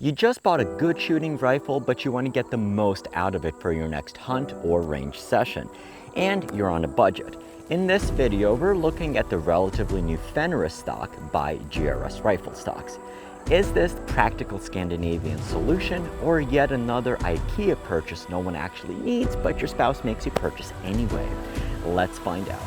You just bought a good shooting rifle, but you want to get the most out of it for your next hunt or range session, and you're on a budget. In this video, we're looking at the relatively new Fenris stock by GRS Rifle Stocks. Is this practical Scandinavian solution, or yet another IKEA purchase no one actually needs, but your spouse makes you purchase anyway? Let's find out.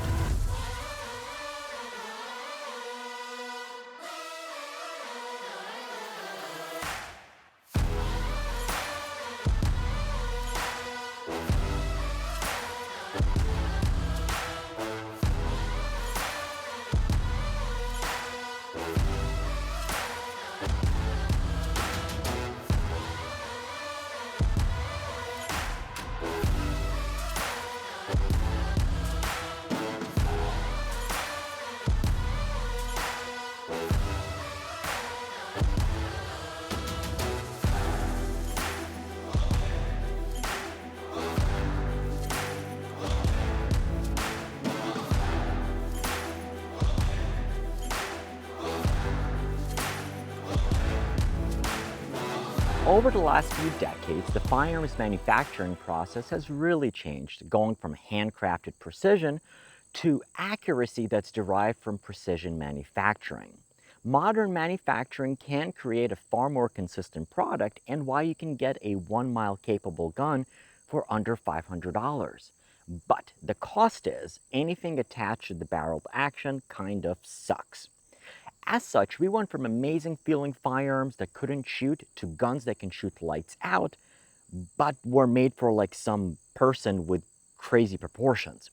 Over the last few decades, the firearms manufacturing process has really changed, going from handcrafted precision to accuracy that's derived from precision manufacturing. Modern manufacturing can create a far more consistent product, and why you can get a 1 mile capable gun for under $500. But the cost is anything attached to the barreled action kind of sucks. As such, we went from amazing feeling firearms that couldn't shoot to guns that can shoot lights out, but were made for like some person with crazy proportions.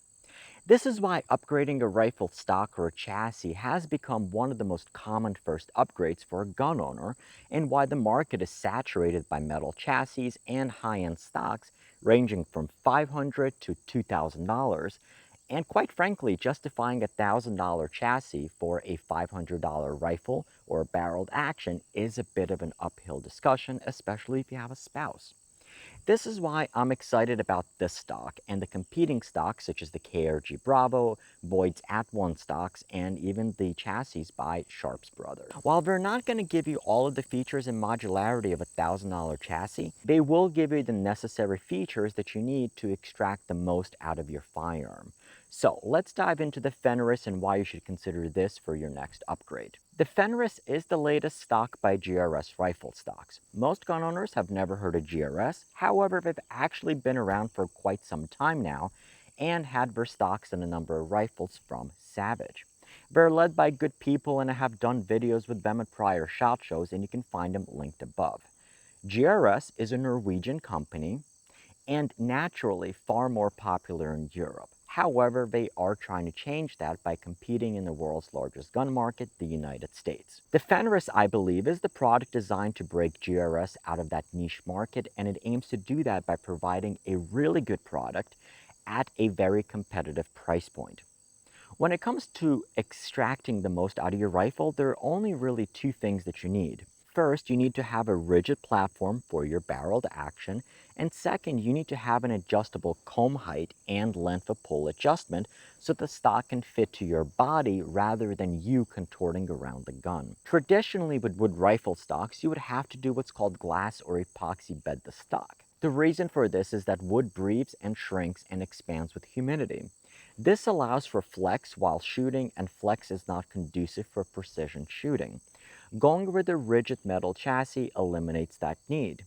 This is why upgrading a rifle stock or a chassis has become one of the most common first upgrades for a gun owner, and why the market is saturated by metal chassis and high-end stocks ranging from $500 to $2,000, and quite frankly, justifying a $1,000 chassis for a $500 rifle or barreled action is a bit of an uphill discussion, especially if you have a spouse. This is why I'm excited about this stock and the competing stocks such as the KRG Bravo, Boyd's At-One stocks, and even the chassis by Sharps Brothers. While they're not going to give you all of the features and modularity of a $1,000 chassis, they will give you the necessary features that you need to extract the most out of your firearm. So let's dive into the Fenris and why you should consider this for your next upgrade. The Fenris is the latest stock by GRS Rifle Stocks. Most gun owners have never heard of GRS, however they've actually been around for quite some time now and had their stocks in a number of rifles from Savage. They're led by good people, and I have done videos with them at prior SHOT Shows, and you can find them linked above. GRS is a Norwegian company and naturally far more popular in Europe. However, they are trying to change that by competing in the world's largest gun market, the United States. The Fenris, I believe, is the product designed to break GRS out of that niche market, and it aims to do that by providing a really good product at a very competitive price point. When it comes to extracting the most out of your rifle, there are only really two things that you need. First, you need to have a rigid platform for your barreled action, and second, you need to have an adjustable comb height and length of pull adjustment so the stock can fit to your body rather than you contorting around the gun. Traditionally, with wood rifle stocks, you would have to do what's called glass or epoxy bed the stock. The reason for this is that wood breathes and shrinks and expands with humidity. This allows for flex while shooting, and flex is not conducive for precision shooting. Going with a rigid metal chassis eliminates that need.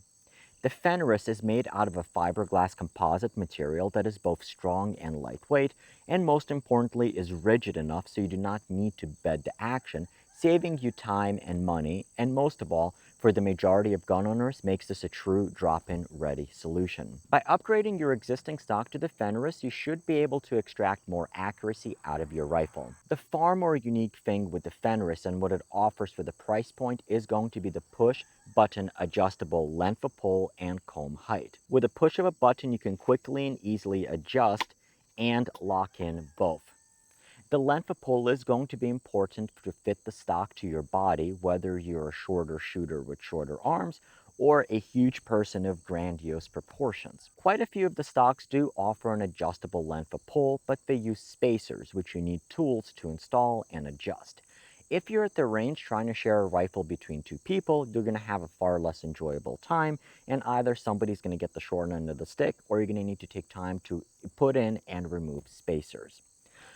The Fenris is made out of a fiberglass composite material that is both strong and lightweight, and most importantly is rigid enough so you do not need to bed the action, saving you time and money, and most of all, for the majority of gun owners, makes this a true drop-in ready solution. By upgrading your existing stock to the Fenris, you should be able to extract more accuracy out of your rifle. The far more unique thing with the Fenris and what it offers for the price point is going to be the push button adjustable length of pull and comb height. With a push of a button, you can quickly and easily adjust and lock in both. The length of pull is going to be important to fit the stock to your body, whether you're a shorter shooter with shorter arms or a huge person of grandiose proportions. Quite a few of the stocks do offer an adjustable length of pull, but they use spacers, which you need tools to install and adjust. If you're at the range trying to share a rifle between two people, you're going to have a far less enjoyable time, and either somebody's going to get the short end of the stick, or you're going to need to take time to put in and remove spacers.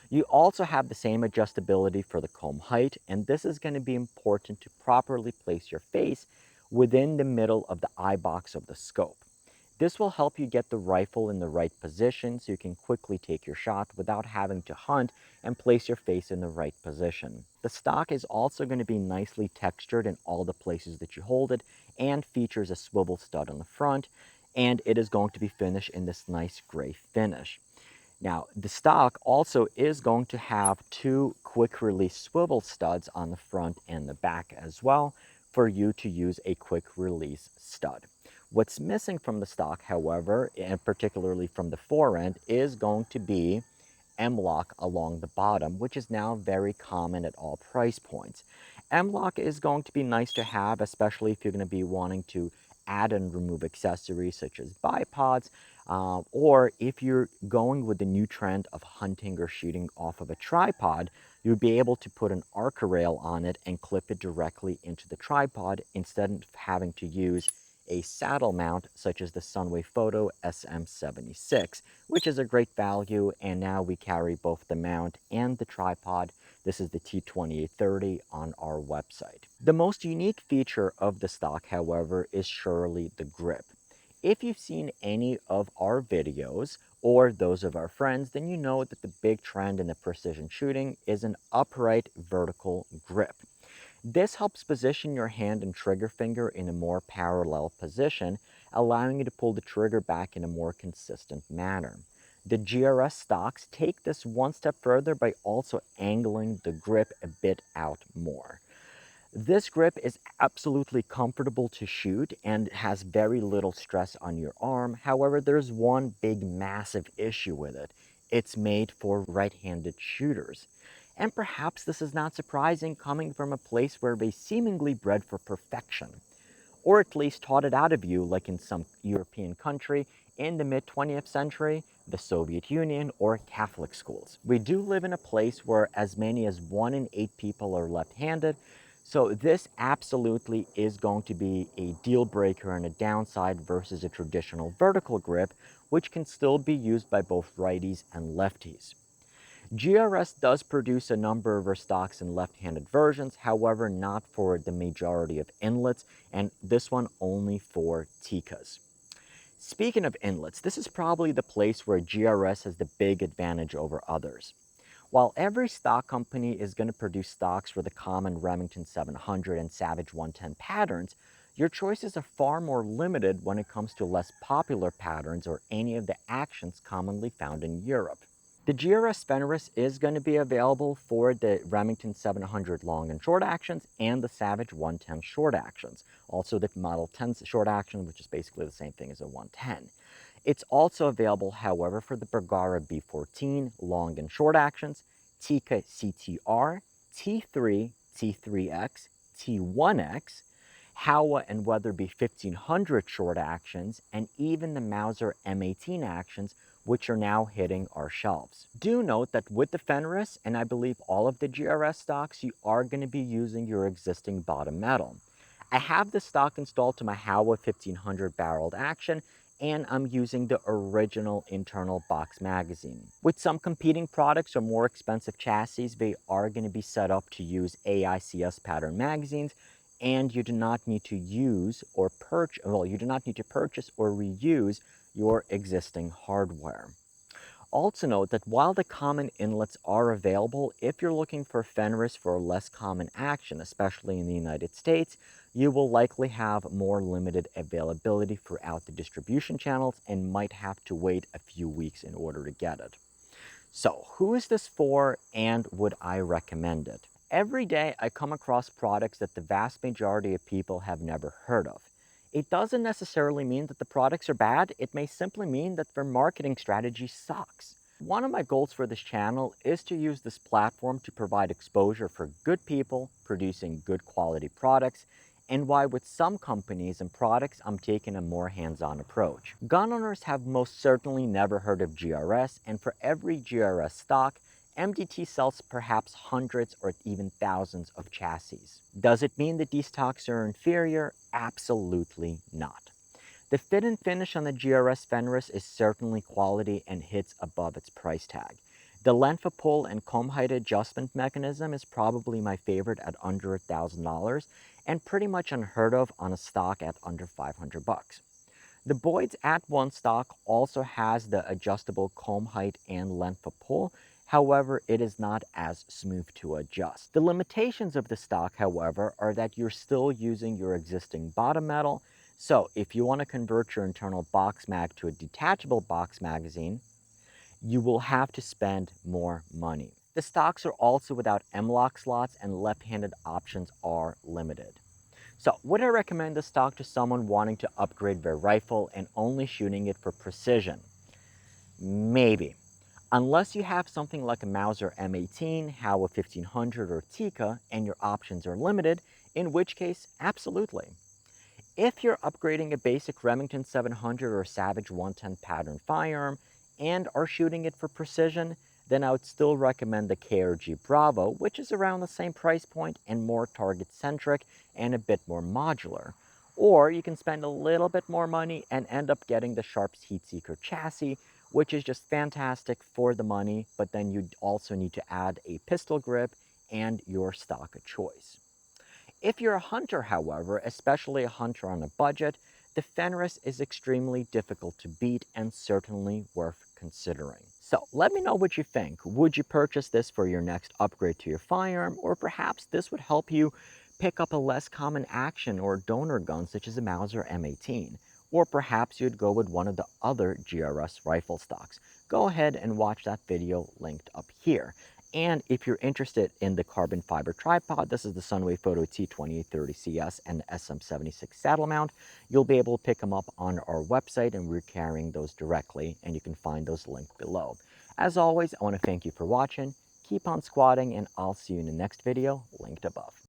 You also have the same adjustability for the comb height, and this is going to be important to properly place your face within the middle of the eye box of the scope. This will help you get the rifle in the right position so you can quickly take your shot without having to hunt and place your face in the right position. The stock is also going to be nicely textured in all the places that you hold it and features a swivel stud on the front, and it is going to be finished in this nice gray finish. Now, the stock also is going to have two quick release swivel studs on the front and the back as well for you to use a quick release stud. What's missing from the stock, however, and particularly from the forend, is going to be M-lock along the bottom, which is now very common at all price points. M-lock is going to be nice to have, especially if you're going to be wanting to add and remove accessories such as bipods, or if you're going with the new trend of hunting or shooting off of a tripod, you'd be able to put an arc rail on it and clip it directly into the tripod instead of having to use a saddle mount such as the Sunway Photo SM76, which is a great value, and now we carry both the mount and the tripod. This is the T2830 on our website. The most unique feature of the stock, however, is surely the grip. If you've seen any of our videos or those of our friends, then you know that the big trend in the precision shooting is an upright vertical grip. This helps position your hand and trigger finger in a more parallel position, allowing you to pull the trigger back in a more consistent manner. The GRS stocks take this one step further by also angling the grip a bit out more. This grip is absolutely comfortable to shoot and has very little stress on your arm. However, there's one big massive issue with it. It's made for right-handed shooters. And perhaps this is not surprising coming from a place where they seemingly bred for perfection, or at least taught it out of you like in some European country in the mid-20th century, the Soviet Union, or Catholic schools. We do live in a place where as many as 1 in 8 people are left-handed, so this absolutely is going to be a deal breaker and a downside versus a traditional vertical grip, which can still be used by both righties and lefties. GRS does produce a number of their stocks in left-handed versions, however not for the majority of inlets, and this one only for Tikkas. Speaking of inlets, this is probably the place where GRS has the big advantage over others. While every stock company is going to produce stocks for the common Remington 700 and Savage 110 patterns, your choices are far more limited when it comes to less popular patterns or any of the actions commonly found in Europe. The GRS Fenris is going to be available for the Remington 700 long and short actions and the Savage 110 short actions. Also the Model 10 short action, which is basically the same thing as a 110. It's also available, however, for the Bergara B14 long and short actions, Tikka CTR, T3, T3X, T1X, Howa and Weatherby 1500 short actions, and even the Mauser M18 actions, which are now hitting our shelves. Do note that with the Fenris, and I believe all of the GRS stocks, you are going to be using your existing bottom metal. I have the stock installed to my Howa 1500 barreled action, and I'm using the original internal box magazine. With some competing products or more expensive chassis, they are going to be set up to use AICS pattern magazines, and you do not need to use or purchase, well, you do not need to purchase or reuse your existing hardware. Also note that while the common inlets are available, if you're looking for Fenris for less common action, especially in the United States, you will likely have more limited availability throughout the distribution channels and might have to wait a few weeks in order to get it. So, who is this for and would I recommend it? Every day I come across products that the vast majority of people have never heard of. It doesn't necessarily mean that the products are bad, it may simply mean that their marketing strategy sucks. One of my goals for this channel is to use this platform to provide exposure for good people producing good quality products, and why with some companies and products I'm taking a more hands-on approach. Gun owners have most certainly never heard of GRS, and for every GRS stock, MDT sells perhaps hundreds or even thousands of chassis. Does it mean that these stocks are inferior? Absolutely not. The fit and finish on the GRS Fenris is certainly quality and hits above its price tag. The length of pull and comb height adjustment mechanism is probably my favorite at under $1,000 and pretty much unheard of on a stock at under 500 bucks. The Boyd's At-One stock also has the adjustable comb height and length of pull. However, it is not as smooth to adjust. The limitations of the stock, however, are that you're still using your existing bottom metal. So if you want to convert your internal box mag to a detachable box magazine, you will have to spend more money. The stocks are also without M-LOK slots and left-handed options are limited. So would I recommend this stock to someone wanting to upgrade their rifle and only shooting it for precision? Maybe. Unless you have something like a Mauser M18, Howa 1500 or Tikka and your options are limited, in which case, absolutely. If you're upgrading a basic Remington 700 or Savage 110 pattern firearm and are shooting it for precision, then I would still recommend the KRG Bravo, which is around the same price point and more target-centric and a bit more modular. Or you can spend a little bit more money and end up getting the Sharps Heatseeker chassis, which is just fantastic for the money, but then you also need to add a pistol grip and your stock of choice. If you're a hunter, however, especially a hunter on a budget, the Fenris is extremely difficult to beat and certainly worth considering. So let me know what you think. Would you purchase this for your next upgrade to your firearm, or perhaps this would help you pick up a less common action or donor gun such as a Mauser M18? Or perhaps you'd go with one of the other GRS rifle stocks. Go ahead and watch that video linked up here. And if you're interested in the carbon fiber tripod, this is the Sunway Photo T2830CS and the SM76 saddle mount. You'll be able to pick them up on our website, and we're carrying those directly, and you can find those linked below. As always, I want to thank you for watching. Keep on squatting, and I'll see you in the next video linked above.